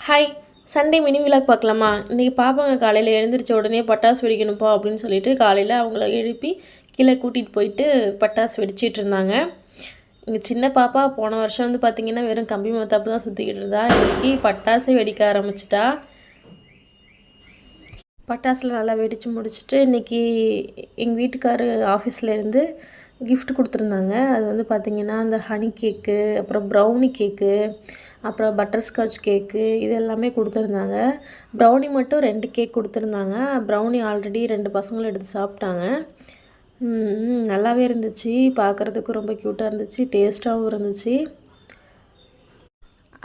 Hi. Sunday mini vlog பார்க்கலாமா? இன்றைக்கி பாப்பாங்க காலையில் எழுந்திரிச்ச உடனே பட்டாசு வெடிக்கணும்ப்பா அப்படின்னு சொல்லிட்டு காலையில் அவங்கள எழுப்பி கீழே கூட்டிகிட்டு போயிட்டு பட்டாசு வெடிச்சிட்டு இருந்தாங்க. இங்கே சின்ன பாப்பா போன வருஷம் வந்து பார்த்திங்கன்னா வெறும் கம்பி மத்தாப்பு தான் சுற்றிக்கிட்டு இருந்தா. இன்றைக்கி பட்டாசே வெடிக்க ஆரம்பிச்சிட்டா. பட்டாசில் நல்லா வெடித்து முடிச்சுட்டு இன்றைக்கி எங்கள் வீட்டுக்கார் ஆஃபீஸ்லேருந்து கிஃப்ட் கொடுத்துருந்தாங்க. அது வந்து பார்த்திங்கன்னா அந்த ஹனி கேக்கு, அப்புறம் ப்ரௌனி கேக்கு, அப்புறம் பட்டர்ஸ்காட்ச் கேக்கு, இது எல்லாமே கொடுத்துருந்தாங்க. ப்ரௌனி மட்டும் 2 கேக் கொடுத்துருந்தாங்க. ப்ரௌனி ஆல்ரெடி 2 பசங்களும் எடுத்து சாப்பிட்டாங்க. நல்லாவே இருந்துச்சு, பார்க்குறதுக்கு ரொம்ப க்யூட்டாக இருந்துச்சு, டேஸ்ட்டாகவும் இருந்துச்சு.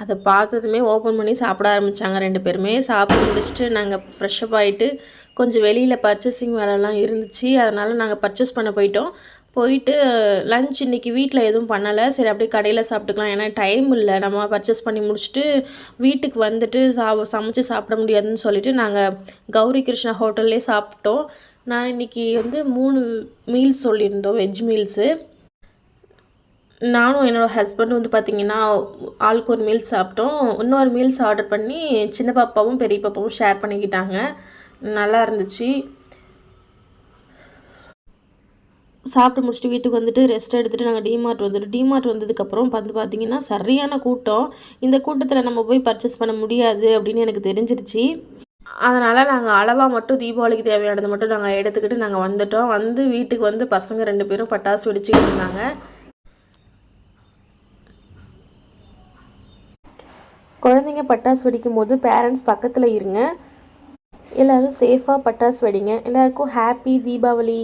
அதை பார்த்ததுமே ஓப்பன் பண்ணி சாப்பிட ஆரம்பித்தாங்க 2 பேருமே. சாப்பிட்டு முடிச்சுட்டு நாங்கள் ஃப்ரெஷ்ஷப் ஆகிட்டு கொஞ்சம் வெளியில் பர்ச்சேசிங் வேலைலாம் இருந்துச்சு. அதனால் நாங்கள் பர்ச்சேஸ் பண்ண போயிட்டு லன்ச் இன்றைக்கி வீட்டில் எதுவும் பண்ணலை. சரி அப்படியே கடையில் சாப்பிட்டுக்கலாம், ஏன்னா டைம் இல்லை. நம்ம பர்ச்சேஸ் பண்ணி முடிச்சுட்டு வீட்டுக்கு வந்துட்டு சமைச்சு சாப்பிட முடியாதுன்னு சொல்லிவிட்டு நாங்கள் கௌரி கிருஷ்ணா ஹோட்டல்லே சாப்பிட்டோம். நான் இன்றைக்கி வந்து 3 மீல்ஸ் சொல்லியிருந்தோம், வெஜ் மீல்ஸு. நானும் என்னோடய ஹஸ்பண்டும் வந்து பார்த்திங்கன்னா ஆளுக்கு ஒரு மீல்ஸ் சாப்பிட்டோம். இன்னொரு மீல்ஸ் ஆர்டர் பண்ணி சின்ன பாப்பாவும் பெரிய பாப்பாவும் ஷேர் பண்ணிக்கிட்டாங்க. நல்லா இருந்துச்சு. சாப்பிட்டு முடிச்சுட்டு வீட்டுக்கு வந்துட்டு ரெஸ்ட் எடுத்துகிட்டு நாங்கள் டிமார்ட் வந்ததுக்கப்புறம் பார்த்திங்கன்னா சரியான கூட்டம். இந்த கூட்டத்தில் நம்ம போய் பர்ச்சேஸ் பண்ண முடியாது அப்படின்னு எனக்கு தெரிஞ்சிருச்சு. அதனால் நாங்கள் அளவாக மட்டும் தீபாவளிக்கு தேவையானது மட்டும் நாங்கள் எடுத்துக்கிட்டு நாங்கள் வந்துட்டோம். வந்து வீட்டுக்கு வந்து பசங்க 2 பேரும் பட்டாசு வெடிச்சுக்கிட்டு இருந்தாங்க. குழந்தைங்க பட்டாசு வெடிக்கும் போது பேரண்ட்ஸ் பக்கத்தில் இருங்க. எல்லோரும் சேஃபாக பட்டாசு வெடிங்க. எல்லாருக்கும் ஹாப்பி தீபாவளி.